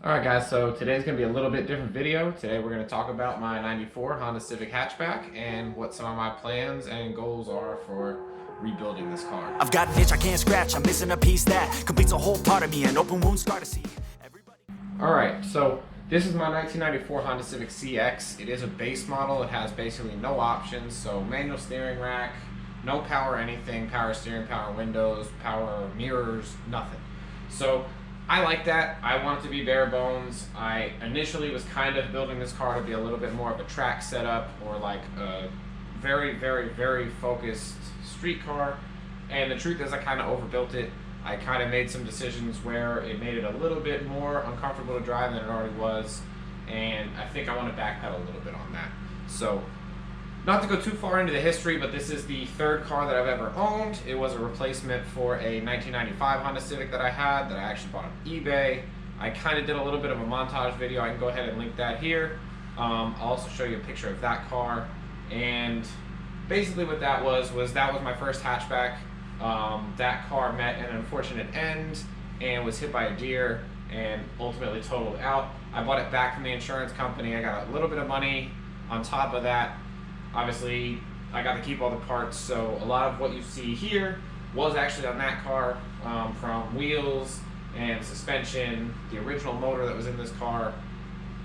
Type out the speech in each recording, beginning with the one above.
Alright guys, so today's going to be a little bit different video. Today we're going to talk about my 94 Honda Civic Hatchback and what some of my plans and goals are for rebuilding this car. I've got an itch I can't scratch, I'm missing a piece that completes a whole part of me, an open wound scar to see. Alright, so this is my 1994 Honda Civic CX. It is a base model. It has basically no options, so manual steering rack, no power anything, power steering, power windows, power mirrors, nothing. So I like that. I want it to be bare bones. I initially was kind of building this car to be a little bit more of a track setup or like a very focused street car. And the truth is I kind of overbuilt it. I kind of made some decisions where it made it a little bit more uncomfortable to drive than it already was. And I think I want to backpedal a little bit on that. So not to go too far into the history, but this is the third car that I've ever owned. It was a replacement for a 1995 Honda Civic that I had that I actually bought on eBay. I kind of did a little bit of a montage video. I can go ahead and link that here. I'll also show you a picture of that car. And basically what that was my first hatchback. That car met an unfortunate end and was hit by a deer and ultimately totaled out. I bought it back from the insurance company. I got a little bit of money on top of that. Obviously, I got to keep all the parts, so a lot of what you see here was actually on that car, from wheels and suspension, the original motor that was in this car.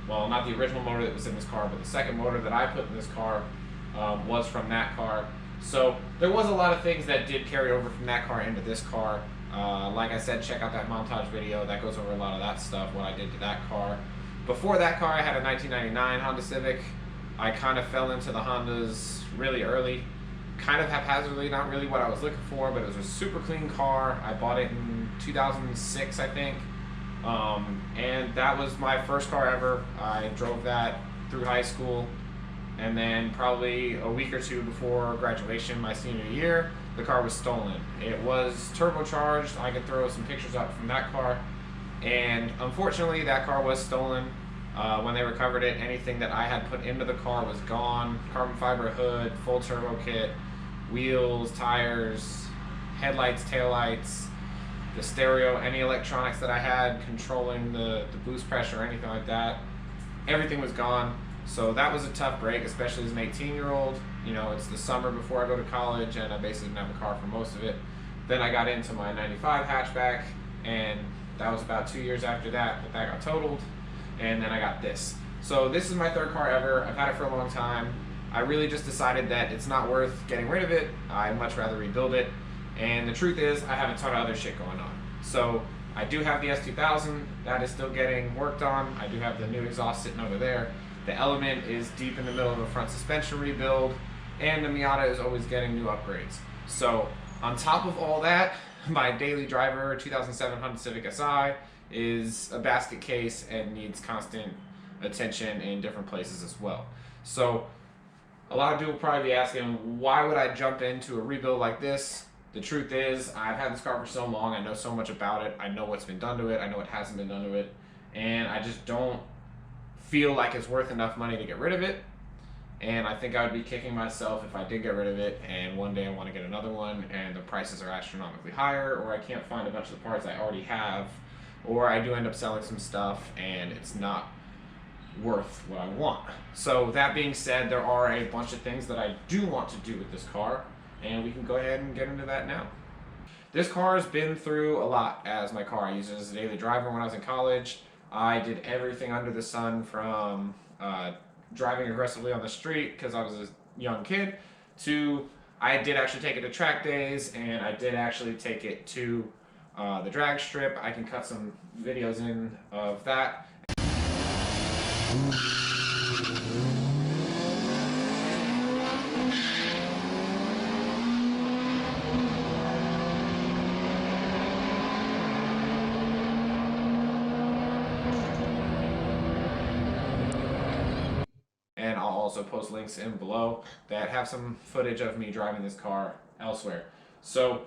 Well, not the original motor that was in this car, but the second motor that I put in this car was from that car. So there was a lot of things that did carry over from that car into this car. Like I said, check out that montage video. That goes over a lot of that stuff, what I did to that car. Before that car, I had a 1999 Honda Civic. I kind of fell into the Hondas really early, kind of haphazardly, not really what I was looking for, but it was a super clean car. I bought it in 2006, I think, and that was my first car ever. I drove that through high school, and then probably a week or two before graduation, my senior year, the car was stolen. It was turbocharged. I could throw some pictures up from that car, and unfortunately that car was stolen. When they recovered it, anything that I had put into the car was gone. Carbon fiber hood, full turbo kit, wheels, tires, headlights, taillights, the stereo, any electronics that I had controlling the boost pressure or anything like that. Everything was gone. So that was a tough break, especially as an 18-year-old. You know, it's the summer before I go to college, and I basically didn't have a car for most of it. Then I got into my 95 hatchback, and that was about 2 years after that got totaled. And then I got this. So this is my third car ever. I've had it for a long time. I really just decided that it's not worth getting rid of it. I'd much rather rebuild it. And the truth is, I have a ton of other shit going on. So I do have the S2000. That is still getting worked on. I do have the new exhaust sitting over there. The Element is deep in the middle of a front suspension rebuild. And the Miata is always getting new upgrades. So on top of all that, my daily driver 2007 Honda Civic Si is a basket case and needs constant attention in different places as well. So a lot of people will probably be asking, why would I jump into a rebuild like this? The truth is, I've had this car for so long, I know so much about it, I know what's been done to it, I know what hasn't been done to it, and I just don't feel like it's worth enough money to get rid of it. And I think I would be kicking myself if I did get rid of it and one day I want to get another one and the prices are astronomically higher, or I can't find a bunch of the parts I already have, or I do end up selling some stuff and it's not worth what I want. So that being said, there are a bunch of things that I do want to do with this car, and we can go ahead and get into that now. This car has been through a lot as my car. I used it as a daily driver when I was in college. I did everything under the sun, from driving aggressively on the street because I was a young kid, to I did actually take it to track days, and I did actually take it to the drag strip. I can cut some videos in of that. And I'll also post links in below that have some footage of me driving this car elsewhere. So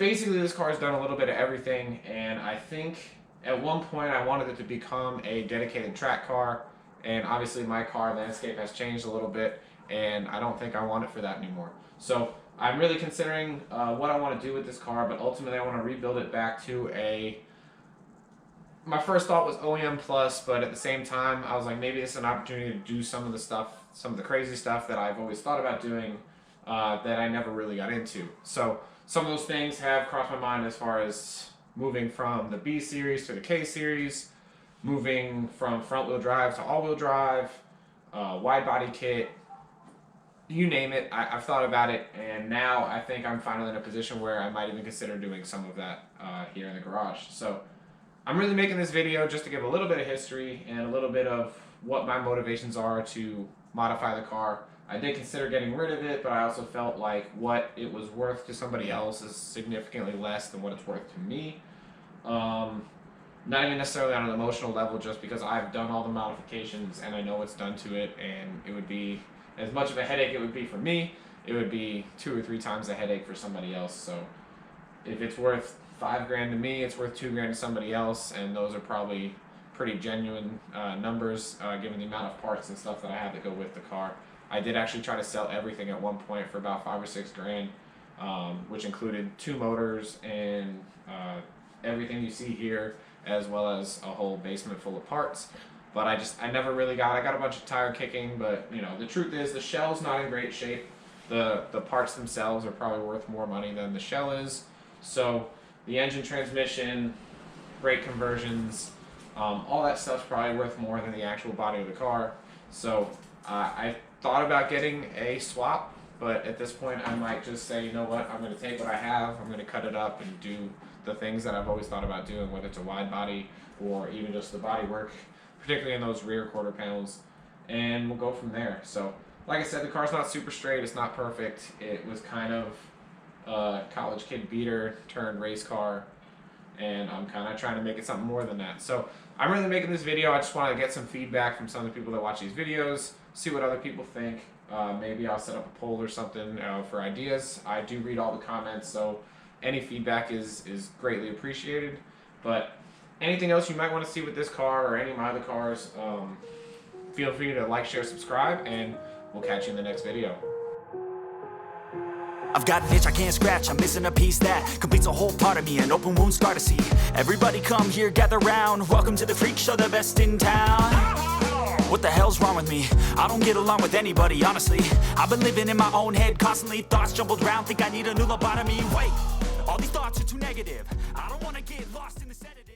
basically this car has done a little bit of everything, and I think at one point I wanted it to become a dedicated track car, and obviously my car landscape has changed a little bit, and I don't think I want it for that anymore. So I'm really considering what I want to do with this car, but ultimately I want to rebuild it back to a... My first thought was OEM Plus, but at the same time I was like, maybe this is an opportunity to do some of the stuff, some of the crazy stuff that I've always thought about doing that I never really got into. So some of those things have crossed my mind, as far as moving from the B series to the K series, moving from front wheel drive to all wheel drive, wide body kit, you name it. I've thought about it, and now I think I'm finally in a position where I might even consider doing some of that here in the garage. So I'm really making this video just to give a little bit of history and a little bit of what my motivations are to modify the car. I did consider getting rid of it, but I also felt like what it was worth to somebody else is significantly less than what it's worth to me. Not even necessarily on an emotional level, just because I've done all the modifications and I know what's done to it, and it would be as much of a headache it would be for me, it would be 2 or 3 times the headache for somebody else. So if it's worth $5 grand to me, it's worth $2 grand to somebody else, and those are probably pretty genuine numbers given the amount of parts and stuff that I had to go with the car. I did actually try to sell everything at one point for about 5 or 6 grand, which included 2 motors and everything you see here, as well as a whole basement full of parts. But I never really got a bunch of tire kicking, but you know, the truth is the shell's not in great shape. The parts themselves are probably worth more money than the shell is. So the engine, transmission, brake conversions, all that stuff's probably worth more than the actual body of the car. So I thought about getting a swap, but at this point I might just say, you know what, I'm going to take what I have, I'm going to cut it up and do the things that I've always thought about doing, whether it's a wide body or even just the body work, particularly in those rear quarter panels, and we'll go from there. So like I said, the car's not super straight, it's not perfect. It was kind of a college kid beater turned race car, and I'm kind of trying to make it something more than that. So I'm really making this video. I just want to get some feedback from some of the people that watch these videos, see what other people think. Maybe I'll set up a poll or something for ideas. I do read all the comments, so any feedback is greatly appreciated. But anything else you might want to see with this car or any of my other cars, feel free to like, share, subscribe, and we'll catch you in the next video. I've got an itch I can't scratch, I'm missing a piece that completes a whole part of me, an open wound scar to see. Everybody come here, gather round, welcome to the freak show, the best in town. What the hell's wrong with me? I don't get along with anybody, honestly. I've been living in my own head constantly, thoughts jumbled round, think I need a new lobotomy. Wait, all these thoughts are too negative, I don't wanna get lost in the sedative.